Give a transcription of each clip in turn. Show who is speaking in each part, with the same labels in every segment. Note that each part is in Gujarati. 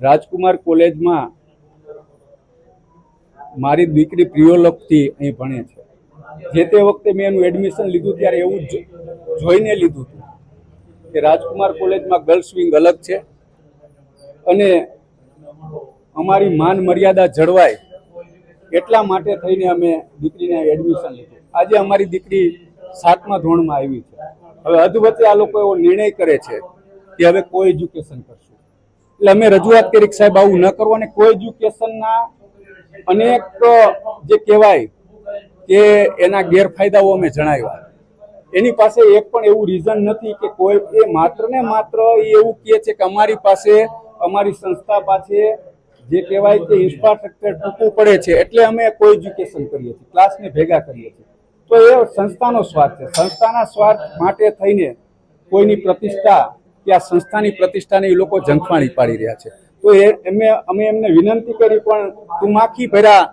Speaker 1: રાજકુમાર કોલેજમાં મારી દીકરી પ્રિયોલકથી અહીં ભણે છે. જે તે વખતે મેં એનું એડમિશન લીધું ત્યારે એવું જોઈને લીધું હતું કે રાજકુમાર કોલેજમાં ગર્લ્સ વિંગ અલગ છે અને અમારી માન મર્યાદા જળવાય એટલા માટે થઈને અમે દીકરીને એડમિશન લીધું. આજે અમારી દીકરી 7મા ધોરણમાં આવી છે. હવે અધવચ્ચે આ લોકો એવો નિર્ણય કરે છે કે હવે કોઈ એજ્યુકેશન કરશું. એટલે અમે રજૂઆત કરી કે સાહેબ આવું ન કરવું, અને કોઈ એજ્યુકેશનના અનેક જે કહેવાય કે એના ગેરફાયદાઓ અમે જણાવ્યા. એની પાસે એક પણ એવું રીઝન નથી કે કોઈ એ માત્ર ને માત્ર એવું કહે છે કે અમારી પાસે અમારી સંસ્થા પાસે જે કહેવાય કે ઇન્ફ્રાસ્ટ્રક્ચર ટૂંકું પડે છે એટલે અમે કોઈ એજ્યુકેશન કરીએ છીએ, ક્લાસને ભેગા કરીએ છીએ. તો એ સંસ્થાનો સ્વાર્થ છે. સંસ્થાના સ્વાર્થ માટે થઈને કોઈની પ્રતિષ્ઠા કે આ સંસ્થાની પ્રતિષ્ઠાને એ લોકો ઝંખવાણી પાડી રહ્યા છે. તો અમે એમને વિનંતી કરી, પણ તુમાખી ભર્યા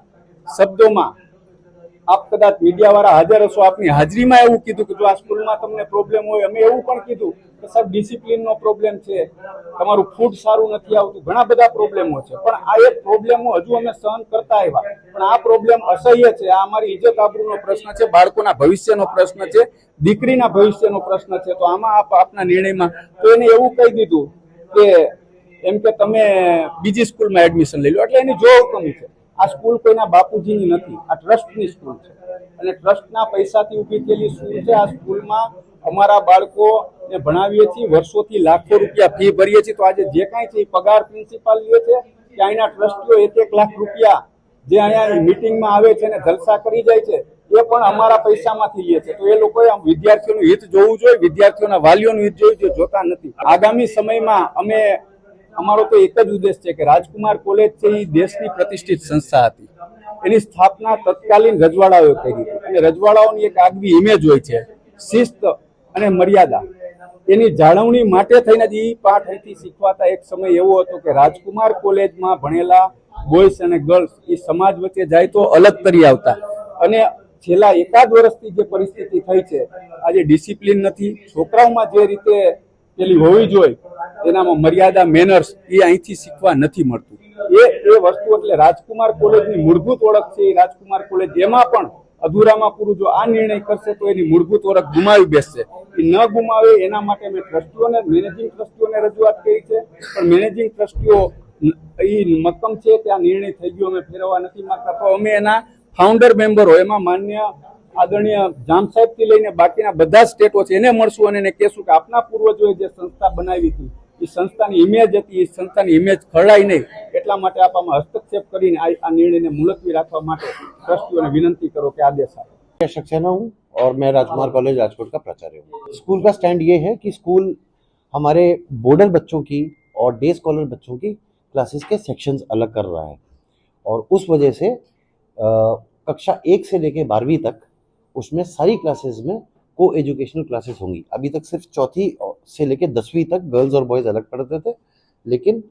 Speaker 1: શબ્દોમાં આપ કદાચ મીડિયાવાળા હાજર હશો, આપની હાજરીમાં એવું કીધું કે જો આ સ્કૂલમાં તમને પ્રોબ્લેમ હોય. અમે એવું પણ કીધું કે સાહેબ ડિસિપ્લિનનો પ્રોબ્લેમ છે, તમારું ફૂડ સારું નથી આવતું, ઘણા બધા પ્રોબ્લેમો છે. પણ આ એક પ્રોબ્લેમો હજુ અમે સહન કરતા આવ્યા. પણ આ પ્રોબ્લેમ અસહ્ય છે. આ અમારી ઇજ્જત આબરૂનો પ્રશ્ન છે, બાળકોના ભવિષ્યનો પ્રશ્ન છે, દીકરીના ભવિષ્યનો પ્રશ્ન છે. તો આમાં આપના નિર્ણયમાં તો એને એવું કહી દીધું કે એમ કે તમે બીજી સ્કૂલમાં એડમિશન લઈ લો. એટલે એની જો કમી છે. આ સ્કૂલ કોઈના બાપુજીની નથી, આ ટ્રસ્ટની સ્કૂલ છે અને ટ્રસ્ટના પૈસાથી ઊભી થયેલી સ્કૂલ છે. આ સ્કૂલમાં અમારા બાળકોને ભણાવીએ છીએ, વર્ષોથી લાખો રૂપિયા ફી ભરીએ છીએ. તો આજે જે કાંઈ છે એ પગાર પ્રિન્સિપાલ લે છે કે અહીંના ટ્રસ્ટીઓ 1-1 લાખ રૂપિયા જે અહીંયા મિટિંગમાં આવે છે અને જલસા કરી જાય છે એ પણ અમારા પૈસામાંથી લે છે. તો એ લોકોએ વિદ્યાર્થીઓનું હિત જોવું જોઈએ, વિદ્યાર્થીઓના વાલીઓનું હિત જોવું જોઈએ, જોતા નથી. આગામી સમયમાં અમારો તો એક જ ઉદ્દેશ છે કે રાજકુમાર કોલેજ છે એ દેશની પ્રતિષ્ઠિત સંસ્થા હતી. એની સ્થાપના તત્કાલીન રજવાડાઓએ કરી હતી અને રજવાડાઓની એક આગવી ઇમેજ હોય છે, શિસ્ત અને મર્યાદા. એની જાળવણી માટે થઈને જ એ પાઠ અહીંથી શીખવાતા. એક સમય એવો હતો કે રાજકુમાર કોલેજમાં ભણેલા બોયસ અને ગર્લ્સ એ સમાજ વચ્ચે જાય તો અલગ તરી આવતા. અને છેલ્લા 1 વર્ષથી જે પરિસ્થિતિ થઈ છે, આજે ડિસિપ્લિન નથી. છોકરાઓમાં જે રીતે પેલી હોવી જોઈએ એનામાં મર્યાદા, મેનર્સ એ અહીંથી શીખવા નથી મળતું. એ વસ્તુ એટલે રાજકુમાર કોલેજની મૂળભૂત ઓળખ છે એ રાજકુમાર કોલેજ એમાં પણ અધૂરામાં પૂરું જો આ નિર્ણય કરશે તો એની મૂળભૂત ઓળખ ગુમાવી બેસશે. એ ન ગુમાવે એના માટે મેં ટ્રસ્ટીઓને, મેનેજિંગ ટ્રસ્ટીઓને રજૂઆત કરી છે. પણ મેનેજિંગ ટ્રસ્ટીઓ એ મક્કમ છે કે આ નિર્ણય થઈ ગયો, અમે ફેરવવા નથી માંગતા. તો અમે એના ફાઉન્ડર મેમ્બરો, એમાં માન્ય આદરણીય જામ સાહેબથી લઈને બાકીના બધા સ્ટેટો છે એને મળશું અને એને કહેશું કે આપના પૂર્વજોએ જે સંસ્થા બનાવી હતી એ સંસ્થાની ઇમેજ હતી, એ સંસ્થાની ઇમેજ ખરડાય નહીં. એટલા માટે આપ આમાં હસ્તક્ષેપ કરીને આ નિર્ણયને મુલતવી રાખવા માટે ટ્રસ્ટીઓને વિનંતી કરો કે આદેશ આપો.
Speaker 2: सक्सेना हूँ और मैं राजकुमार कॉलेज राजकोट का प्राचार्य हूँ। स्कूल का स्टैंड ये है कि स्कूल हमारे बोर्डर बच्चों की और डे स्कॉलर बच्चों की क्लासेस के सेक्शंस अलग कर रहा है और उस वजह से कक्षा 1 से लेकर 12वीं तक उसमें सारी क्लासेस में को एजुकेशनल क्लासेस होंगी। अभी तक सिर्फ 4th से लेकर 10वीं तक गर्ल्स और बॉयज़ अलग पढ़ते थे, लेकिन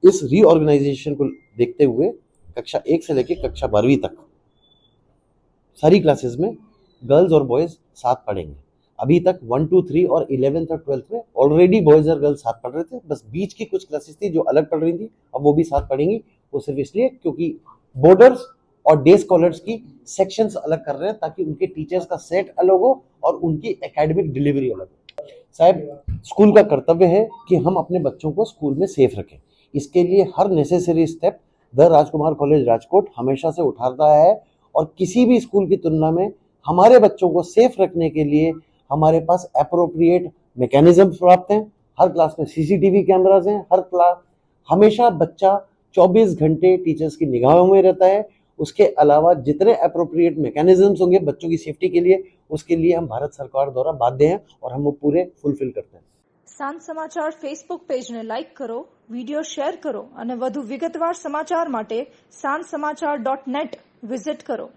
Speaker 2: इस रीऑर्गेनाइजेशन को देखते हुए कक्षा 1 से लेकर कक्षा 12वीं तक सारी क्लासेस में गर्ल्स और बॉयज़ साथ पढ़ेंगे। अभी तक 1, 2, 3 और 11th और 12th में ऑलरेडी बॉयज़ और गर्ल्स साथ पढ़ रहे थे, बस बीच की कुछ क्लासेस थी जो अलग पढ़ रही थी, अब वो भी साथ पढ़ेंगी। वो सिर्फ इसलिए क्योंकि बॉर्डर्स और डे स्कॉलर्स की सेक्शंस अलग कर रहे हैं ताकि उनके टीचर्स का सेट अलग हो और उनकी एकेडमिक डिलीवरी अलग हो। साहब, स्कूल का कर्तव्य है कि हम अपने बच्चों को स्कूल में सेफ रखें। इसके लिए हर necessary step the Rajkumar college Rajkot हमेशा से उठाता है और किसी भी स्कूल की तुलना में हमारे बच्चों को सेफ रखने के लिए हमारे पास एप्रोप्रिएट मैकेनिज्म प्राप्त हैं। हर क्लास में सीसीटीवी कैमराज हैं। हर क्लास हमेशा बच्चा 24 घंटे टीचर्स की निगाहों में रहता है। उसके अलावा जितने एप्रोप्रिएट मैकेनिज्म्स होंगे बच्चों की सेफ्टी के लिए, उसके लिए हम भारत सरकार द्वारा बाध्य हैं और हम वो पूरे फुलफिल करते हैं।
Speaker 3: સાંજ સમાચાર ફેસબુક પેજને લાઇક કરો, વિડીયો શેર કરો અને વધુ વિગતવાર સમાચાર માટે sanssamachar.net વિઝિટ કરો.